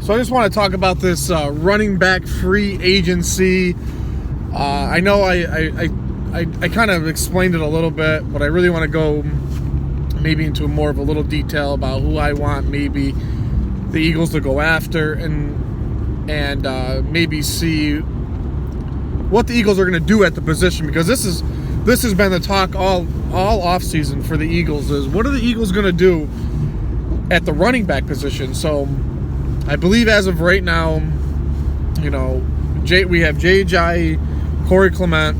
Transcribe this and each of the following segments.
So I just want to talk about this running back free agency. I know I kind of explained it a little bit, but I really want to go maybe into more of a little detail about who I want maybe the Eagles to go after and maybe see what the Eagles are going to do at the position, because this has been the talk all offseason for the Eagles is what are the Eagles going to do at the running back position. So I believe as of right now, you know, we have Jay Ajayi, Corey Clement,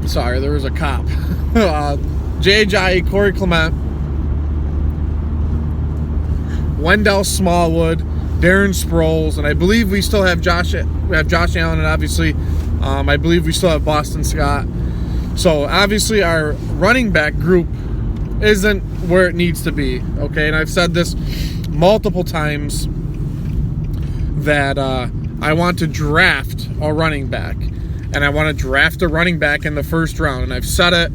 sorry, there was a cop. Jay Ajayi, Corey Clement, Wendell Smallwood, Darren Sproles, and I believe we still have Josh Allen, and obviously I believe we still have Boston Scott. So obviously our running back group isn't where it needs to be, okay? And I've said this multiple times that I want to draft a running back, and I want to draft a running back in the first round. And I've said it.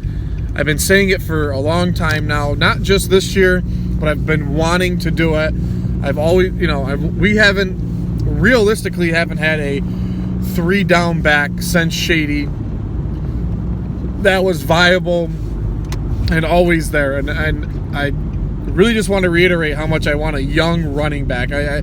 I've been saying it for a long time now, not just this year, but I've been wanting to do it. I've always, we realistically haven't had a 3-down back since Shady that was viable and always there. And I really just want to reiterate how much I want a young running back. I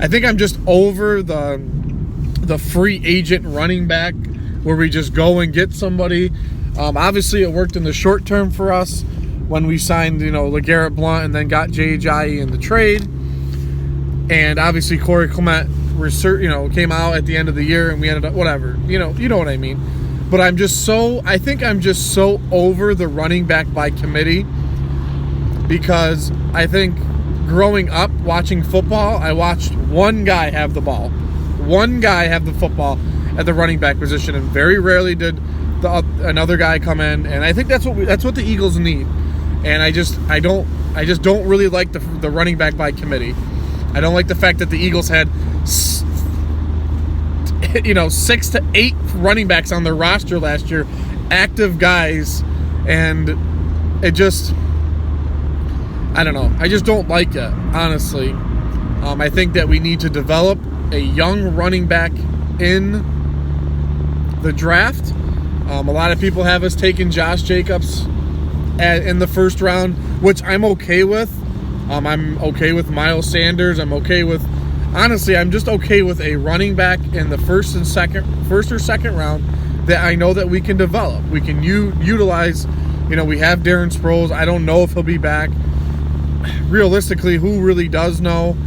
think I'm just over the free agent running back where we just go and get somebody. Obviously, it worked in the short term for us when we signed, LeGarrette Blount and then got Jay Ajayi in the trade. And obviously, Corey Clement, came out at the end of the year, and we ended up whatever. You know what I mean. But I think I'm just so over the running back by committee, because I think growing up watching football, I watched one guy have the ball, one guy have the football at the running back position, and very rarely did another guy come in. And I think that's what the Eagles need. And I just don't really like the running back by committee. I don't like the fact that the Eagles had 6 to 8 running backs on their roster last year, active guys, and it just, I don't know. I just don't like it, honestly. I think that we need to develop a young running back in the draft. A lot of people have us taking Josh Jacobs in the first round, which I'm okay with. I'm okay with Miles Sanders. I'm okay with, honestly, I'm just okay with a running back in the first or second round that I know that we can develop. We can utilize, we have Darren Sproles. I don't know if he'll be back. Realistically, who really does know?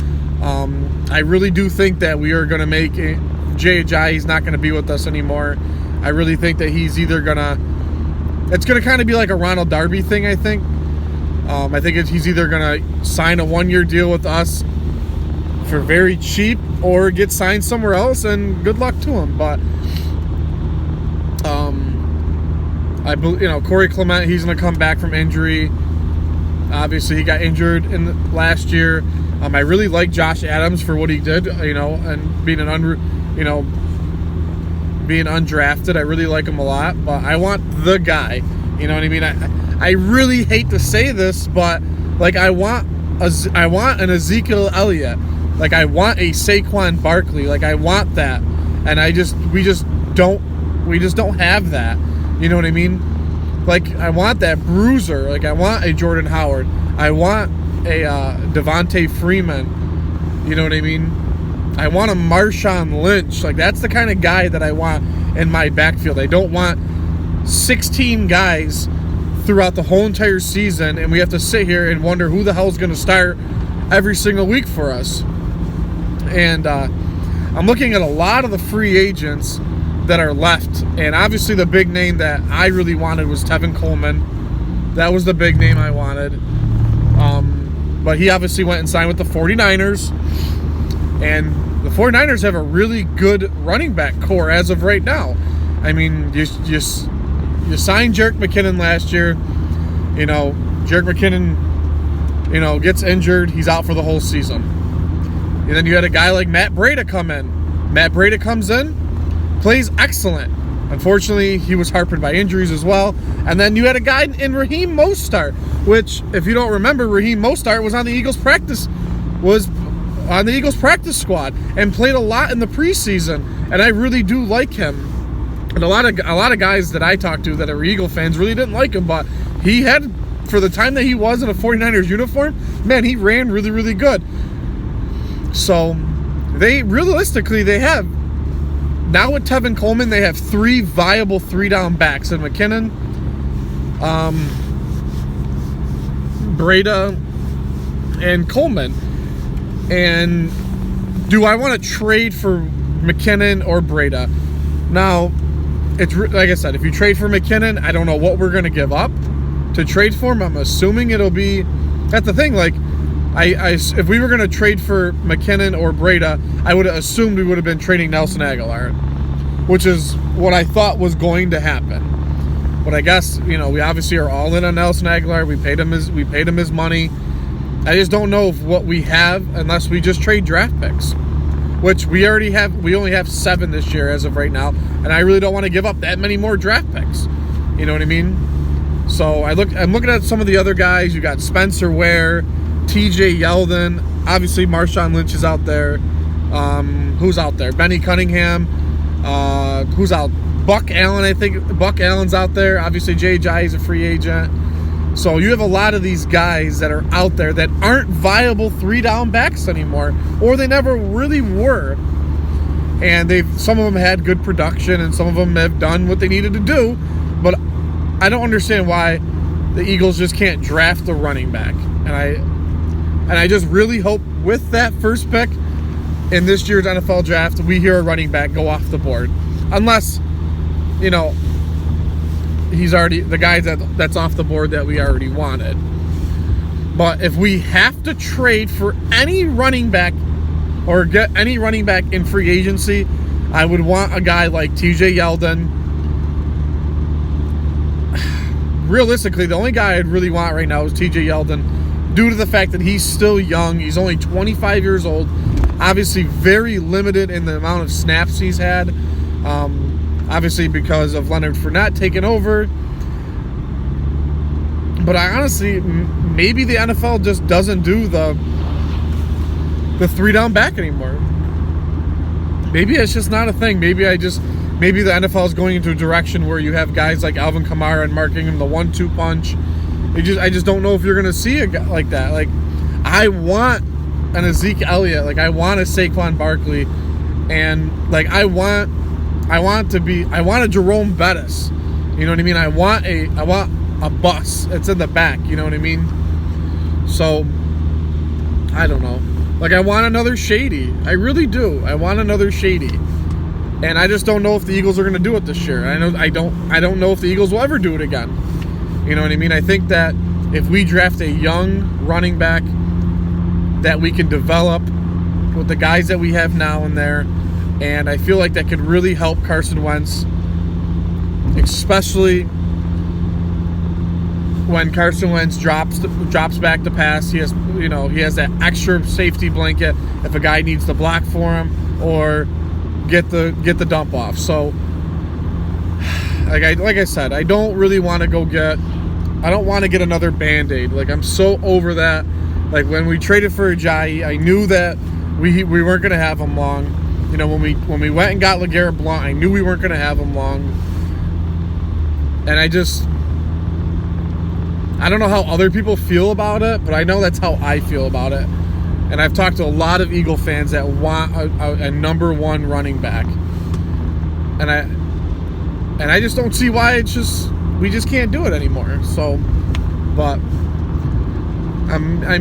I really do think that we are going to make Jay Ajayi. He's not going to be with us anymore. I really think that he's either it's going to kind of be like a Ronald Darby thing, I think. I think he's either going to sign a 1-year deal with us for very cheap or get signed somewhere else, and good luck to him. But I believe, Corey Clement, he's going to come back from injury. Obviously, he got injured in last year. I really like Josh Adams for what he did, and being being undrafted. I really like him a lot, but I want the guy. You know what I mean? I really hate to say this, but I want an Ezekiel Elliott. I want a Saquon Barkley. I want that, and we just don't have that. You know what I mean? I want that bruiser. I want a Jordan Howard. I want a Devontae Freeman. You know what I mean? I want a Marshawn Lynch. That's the kind of guy that I want in my backfield. I don't want 16 guys throughout the whole entire season, and we have to sit here and wonder who the hell is going to start every single week for us. And I'm looking at a lot of the free agents that are left, and obviously the big name that I really wanted was Tevin Coleman. That was the big name I wanted. But he obviously went and signed with the 49ers, and the 49ers have a really good running back core as of right now. I mean, you signed Jerick McKinnon last year. Jerick McKinnon, gets injured. He's out for the whole season. And then you had a guy like Matt Breida come in. Matt Breida comes in, plays excellent. Unfortunately, he was harped by injuries as well. And then you had a guy in Raheem Mostert. which, if you don't remember, Raheem Mostert was on the Eagles practice squad and played a lot in the preseason, and I really do like him. And a lot of guys that I talked to that are Eagle fans really didn't like him, but he had, for the time that he was in a 49ers uniform, man, he ran really, really good. So they have, now with Tevin Coleman, they have 3 viable 3-down backs in McKinnon, Breida, and Coleman. And do I want to trade for McKinnon or Breida? Now, it's like I said, if you trade for McKinnon, I don't know what we're going to give up to trade for him. I'm assuming it'll be, that's the thing, like, if we were going to trade for McKinnon or Breida, I would have assumed we would have been trading Nelson Aguilar, which is what I thought was going to happen. But I guess, we obviously are all in on Nelson Aguilar. We paid him his money. I just don't know if what we have, unless we just trade draft picks, which we already have. We only have 7 this year as of right now, and I really don't want to give up that many more draft picks. You know what I mean? So I'm looking at some of the other guys. You got Spencer Ware, TJ Yeldon, obviously Marshawn Lynch is out there. Who's out there? Benny Cunningham. Who's out? Buck Allen, I think. Buck Allen's out there. Obviously, Jay Ajayi's a free agent. So you have a lot of these guys that are out there that aren't viable 3-down backs anymore, or they never really were. And some of them had good production, and some of them have done what they needed to do. But I don't understand why the Eagles just can't draft a running back. And I just really hope with that first pick in this year's NFL draft, we hear a running back go off the board. Unless, he's already the guy that's off the board that we already wanted. But if we have to trade for any running back or get any running back in free agency, I would want a guy like TJ Yeldon. Realistically, the only guy I'd really want right now is TJ Yeldon, due to the fact that he's still young. He's only 25 years old. Obviously, very limited in the amount of snaps he's had. Obviously, because of Leonard Fournette taking over. But I honestly, maybe the NFL just doesn't do the 3-down back anymore. Maybe it's just not a thing. Maybe the NFL is going into a direction where you have guys like Alvin Kamara and Mark Ingram, the 1-2 punch. I just don't know if you're going to see a guy like that. Like, I want an Zeke Elliott. Like, I want a Saquon Barkley. And, like, I want a Jerome Bettis. You know what I mean? I want a bus. It's in the back. You know what I mean? So, I don't know. Like, I want another Shady. I really do. I want another Shady. And I just don't know if the Eagles are going to do it this year. I don't know if the Eagles will ever do it again. You know what I mean? I think that if we draft a young running back that we can develop with the guys that we have now and there, and I feel like that could really help Carson Wentz, especially when Carson Wentz drops back to pass. He has that extra safety blanket if a guy needs to block for him or get the dump off. So, like I said, I don't really want to get another Band-Aid. Like, I'm so over that. Like, when we traded for Ajayi, I knew that we weren't going to have him long. When we went and got LeGarrette Blount, I knew we weren't going to have him long. And I don't know how other people feel about it, but I know that's how I feel about it. And I've talked to a lot of Eagle fans that want a number 1 running back. And I just don't see why we just can't do it anymore. So, but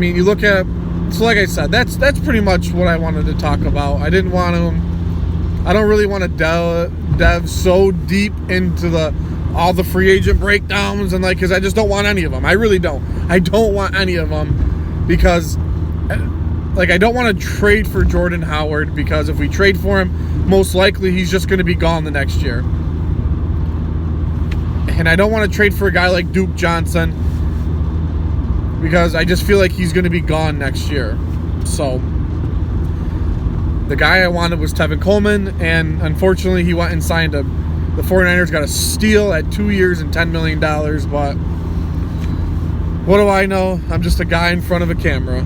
you look at, so like I said, that's pretty much what I wanted to talk about. I don't really want to delve so deep into all the free agent breakdowns and because I just don't want any of them. I really don't. I don't want any of them because I don't want to trade for Jordan Howard, because if we trade for him, most likely he's just going to be gone the next year. And I don't want to trade for a guy like Duke Johnson, because I just feel like he's going to be gone next year. So the guy I wanted was Tevin Coleman, and unfortunately he went and signed the 49ers got a steal at 2 years and $10 million, but What do I know? I'm just a guy in front of a camera.